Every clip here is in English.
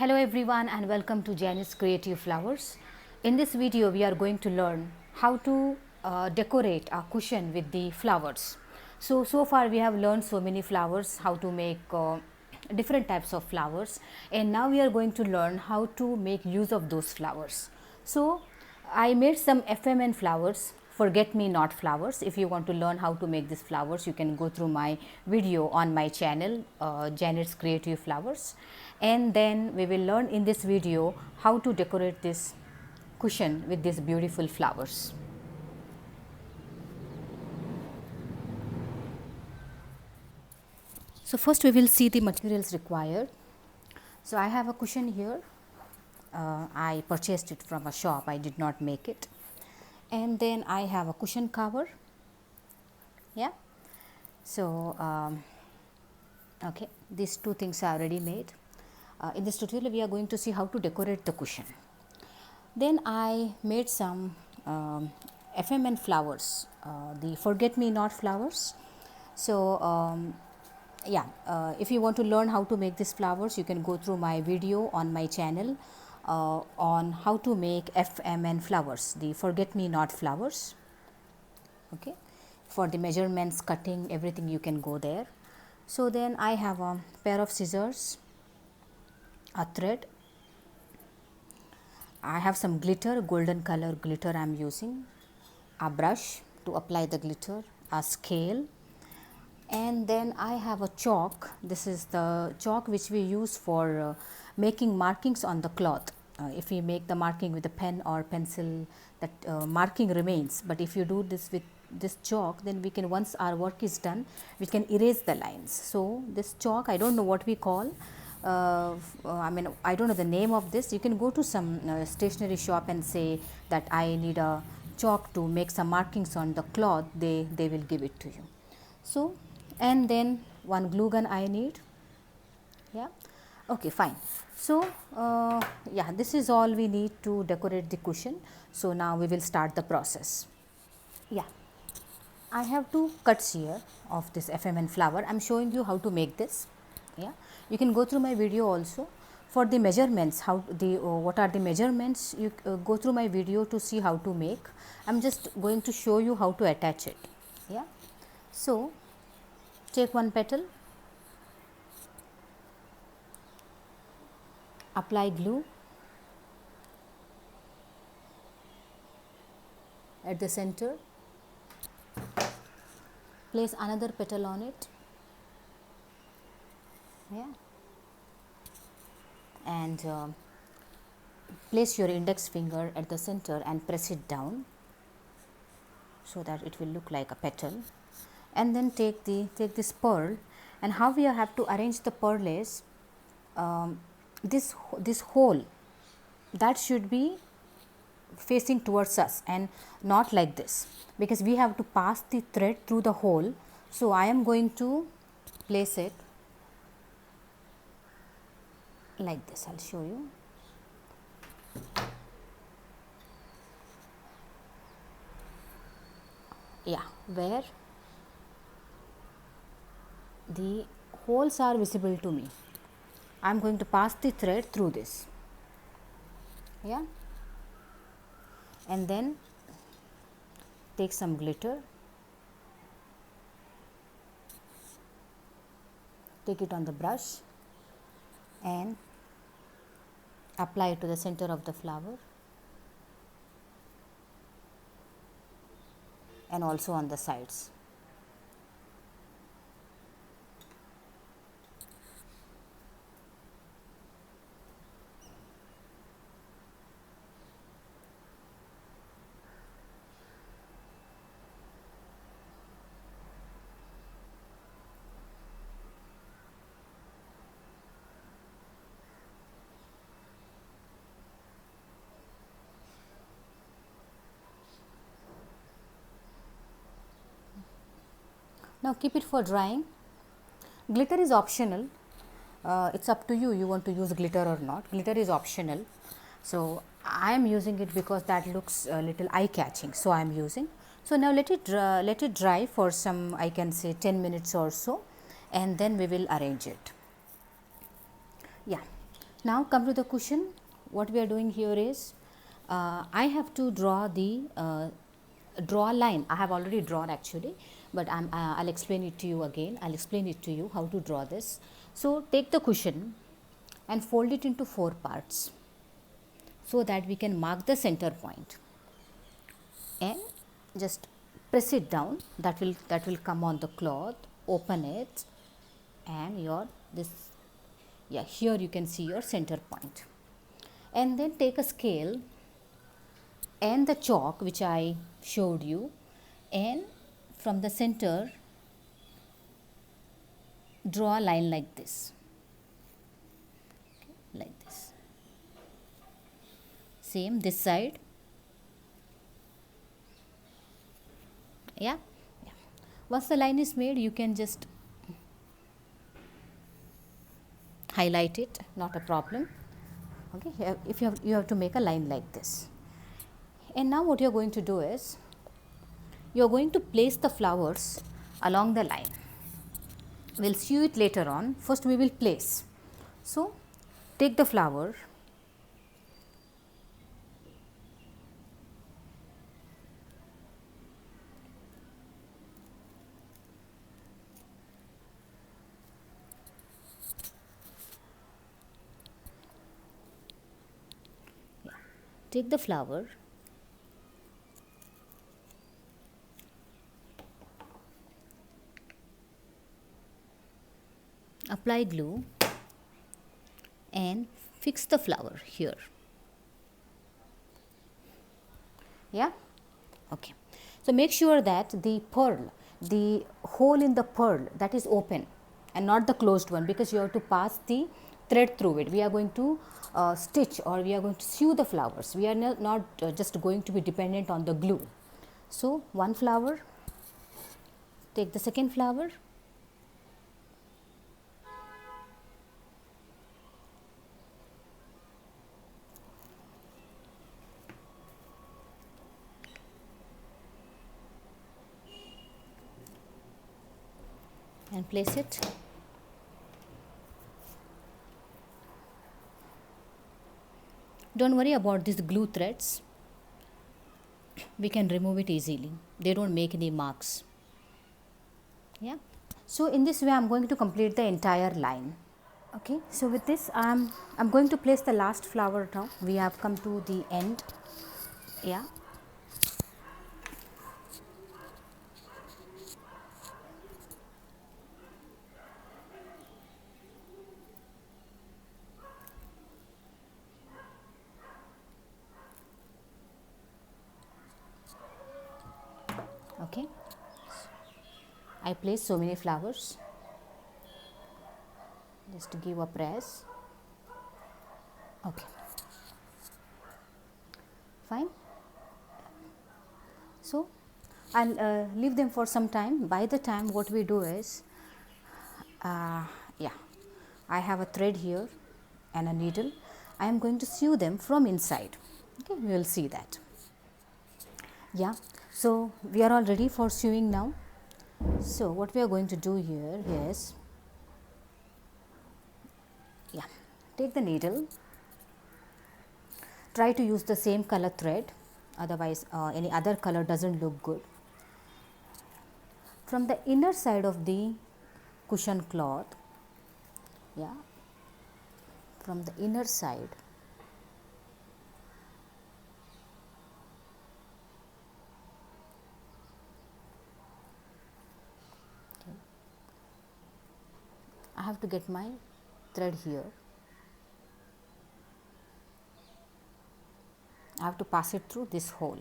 Hello everyone and welcome to Janice Creative Flowers. In this video we are going to learn how to decorate a cushion with the flowers. So far we have learned so many flowers, how to make different types of flowers, and now we are going to learn how to make use of those flowers. So I made some FMN flowers, forget me not flowers. If you want to learn how to make these flowers, you can go through my video on my channel, Janet's Creative Flowers, and then we will learn in this video how to decorate this cushion with these beautiful flowers. So first we will see the materials required. So I have a cushion here. I purchased it from a shop, I did not make it. And then I have a cushion cover. Yeah. So okay, these two things are already made. In this tutorial we are going to see how to decorate the cushion. Then I made some FMN flowers, the forget me not flowers. So if you want to learn how to make these flowers, you can go through my video on my channel on how to make FMN flowers, the forget me not flowers. Okay, for the measurements, cutting, everything, you can go there. So then I have a pair of scissors, a thread, I have some glitter, golden color glitter I am using, a brush to apply the glitter, a scale, and then I have a chalk. This is the chalk which we use for making markings on the cloth. If we make the marking with a pen or pencil, that marking remains, but if you do this with this chalk, then we can, once our work is done, we can erase the lines. So this chalk, I don't know what we call, I don't know the name of this. You can go to some stationery shop and say that I need a chalk to make some markings on the cloth, they will give it to you. So, and then one glue gun I need. Yeah, okay, fine. So yeah, this is all we need to decorate the cushion. So now we will start the process. Yeah, I have two cuts here of this FMN flower. I am showing you how to make this. Yeah, you can go through my video also. For the measurements, how the what are the measurements, you go through my video to see how to make. I am just going to show you how to attach it. Yeah, so take one petal, apply glue at the center, place another petal on it. Yeah, and place your index finger at the center and press it down so that it will look like a petal, and then take this pearl. And how we have to arrange the pearl is this hole that should be facing towards us and not like this, because we have to pass the thread through the hole. So I am going to place it like this. I'll show you. Yeah, where the holes are visible to me, I am going to pass the thread through this. Yeah, and then take some glitter, take it on the brush and apply it to the center of the flower and also on the sides. Now keep it for drying. Glitter is optional. It's up to you, you want to use glitter or not. Glitter is optional. So I am using it because that looks a little eye catching, so I am using. So now let it dry for some, I can say 10 minutes or so, and then we will arrange it. Yeah. Now come to the cushion. What we are doing here is I have to draw the draw a line. I have already drawn actually, but I'll explain it to you again. I'll explain it to you how to draw this. So take the cushion and fold it into 4 parts so that we can mark the center point, and just press it down. That will come on the cloth. Open it, and your this, yeah, here you can see your center point. And then take a scale and the chalk which I showed you, and from the center draw a line like this, like this. Same this side. Yeah, yeah. Once the line is made, you can just highlight it, not a problem. Okay, if you have to make a line like this. And now what you are going to do is you are going to place the flowers along the line. We'll sew it later on. First we will place. So take the flower, take the flower, apply glue and fix the flower here. Yeah, okay. So make sure that the pearl, the hole in the pearl, that is open and not the closed one, because you have to pass the thread through it. We are going to stitch, or we are going to sew the flowers. We are not just going to be dependent on the glue. So one flower, take the second flower, and place it. Don't worry about these glue threads. We can remove it easily. They don't make any marks. Yeah. So in this way, I'm going to complete the entire line. Okay. So with this, I'm going to place the last flower now. We have come to the end. Yeah. Okay. I place so many flowers. Just to give a press. Okay. Fine. So I'll leave them for some time. By the time, what we do is, yeah, I have a thread here and a needle. I am going to sew them from inside. Okay, we will see that. Yeah, so we are all ready for sewing now. So what we are going to do here is, yeah, take the needle, try to use the same color thread, otherwise any other color doesn't look good. From the inner side of the cushion cloth, yeah, from the inner side, okay, I have to get my thread here. I have to pass it through this hole.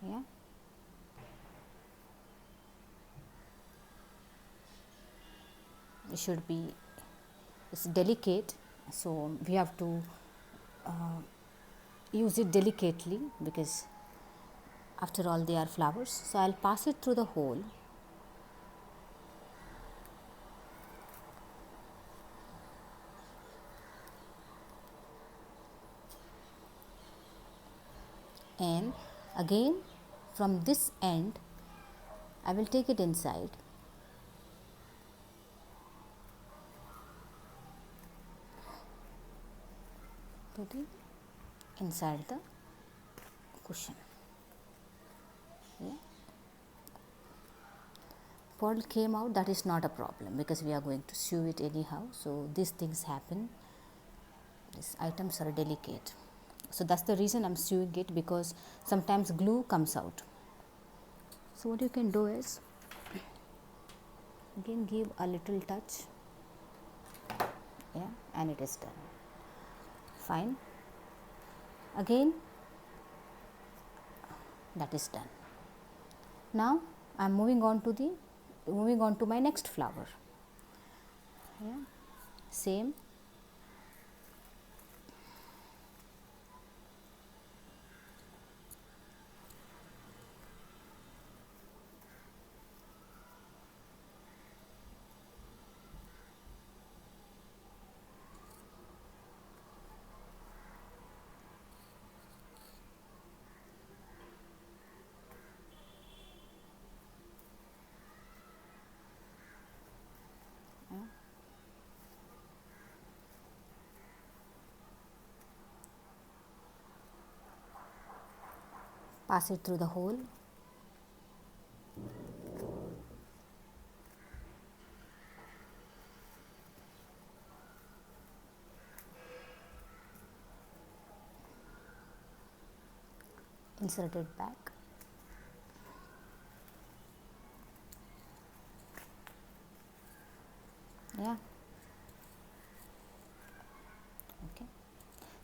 Yeah. It should be, it's delicate, so we have to use it delicately, because after all they are flowers. So I'll pass it through the hole. and again from this end I will take it inside to the inside the cushion. Yeah. Pearl came out, that is not a problem because we are going to sew it anyhow. So these things happen, these items are delicate, so that's the reason I'm sewing it, because sometimes glue comes out. So what you can do is again give a little touch, yeah, and it is done. Fine. Again that is done. Now I am moving on to my next flower. Yeah. Same. Pass it through the hole. Insert it back. Yeah. Okay.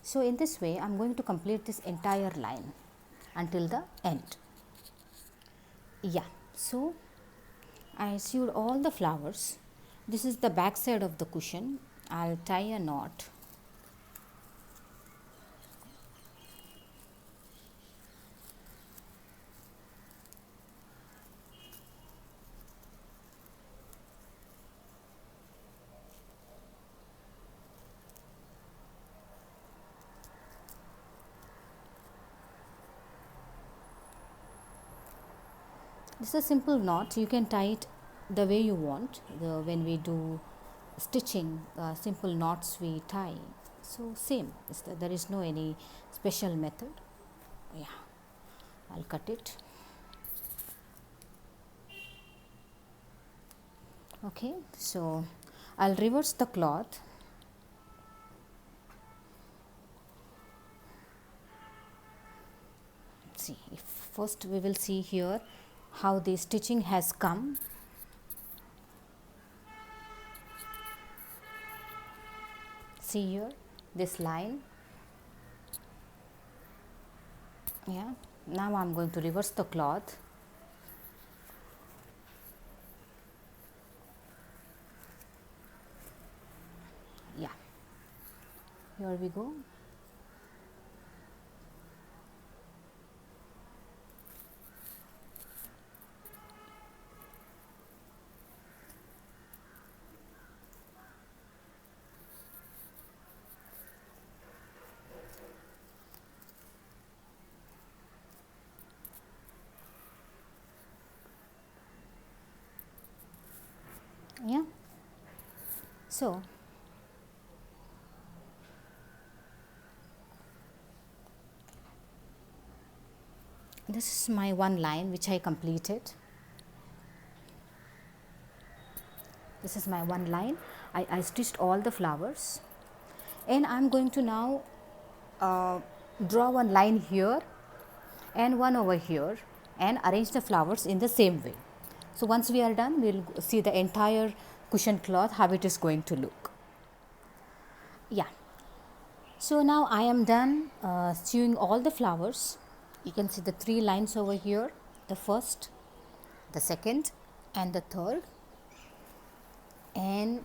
So in this way I am going to complete this entire line until the end. Yeah. So I sewed all the flowers. This is the back side of the cushion. I'll tie a knot. This is a simple knot. You can tie it the way you want. When we do stitching, simple knots we tie. So same. There is no any special method. Yeah. I'll cut it. Okay. So I'll reverse the cloth. See, if first we will see here how the stitching has come. See here this line. Yeah. Now I'm going to reverse the cloth. Yeah. Here we go. Yeah. So this is my one line which I completed. This is my one line. I stitched all the flowers, and I am going to now draw one line here and one over here and arrange the flowers in the same way. So once we are done, we will see the entire cushion cloth how it is going to look. Yeah. So now I am done sewing all the flowers. You can see the three lines over here, the first, the second and the third, and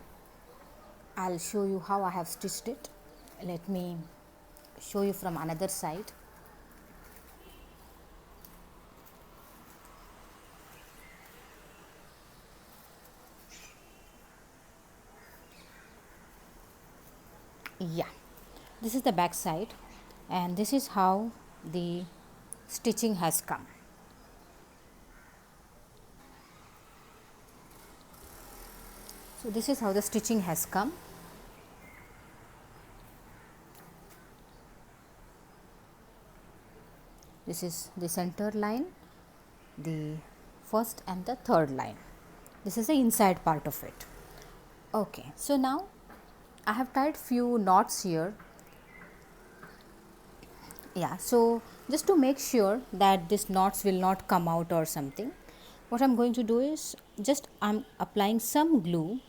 I'll show you how I have stitched it. Let me show you from another side. Yeah, this is the back side, and this is how the stitching has come. So this is how the stitching has come. This is the center line, the first and the third line. This is the inside part of it. Okay, so now I have tied few knots here. Yeah, so just to make sure that these knots will not come out or something, what I am going to do is just I am applying some glue.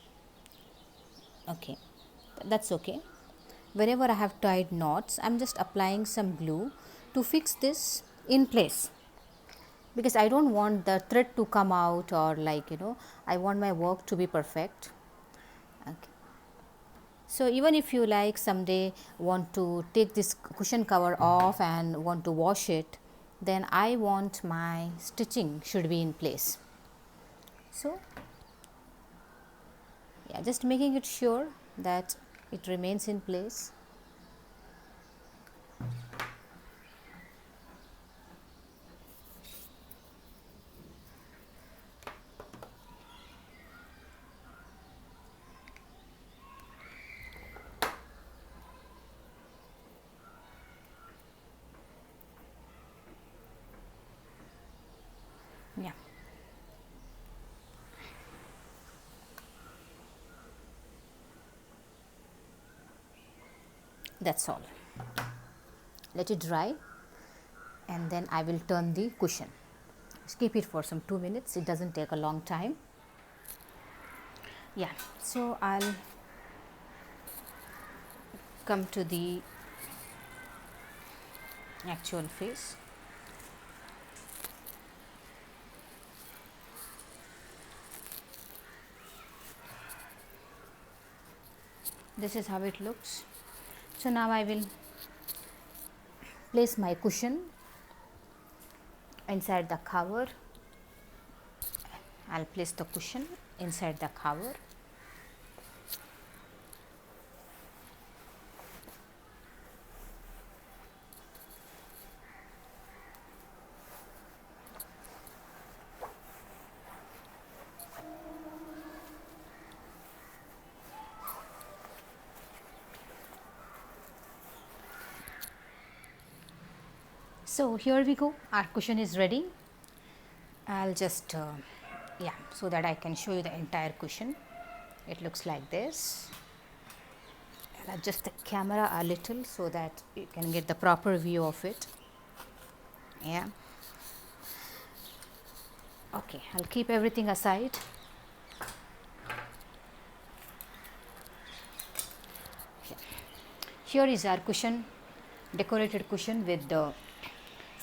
Okay, that's okay. Wherever I have tied knots, I am just applying some glue to fix this in place, because I don't want the thread to come out, or like, you know, I want my work to be perfect. Okay. So even if you like someday want to take this cushion cover off and want to wash it, then I want my stitching should be in place. So yeah, just making it sure that it remains in place. Yeah. That's all. Let it dry and then I will turn the cushion. Just keep it for some 2 minutes, it doesn't take a long time. Yeah, so I'll come to the actual face. This is how it looks. So now I will place my cushion inside the cover. I'll place the cushion inside the cover. So here we go, our cushion is ready. I'll just yeah, so that I can show you the entire cushion. It looks like this. I'll adjust the camera a little so that you can get the proper view of it. Yeah. Okay, I'll keep everything aside. Here is our cushion, decorated cushion with the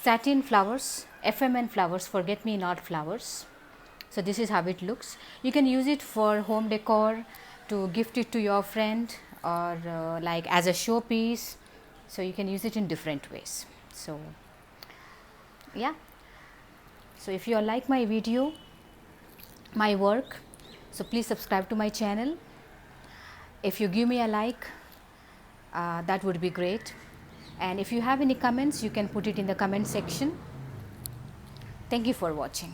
satin flowers, FMN flowers, forget me not flowers. So this is how it looks. You can use it for home decor, to gift it to your friend, or like as a showpiece. So you can use it in different ways. So yeah, so if you like my video, my work, so please subscribe to my channel. If you give me a like, that would be great. And if you have any comments, you can put it in the comment section. Thank you for watching.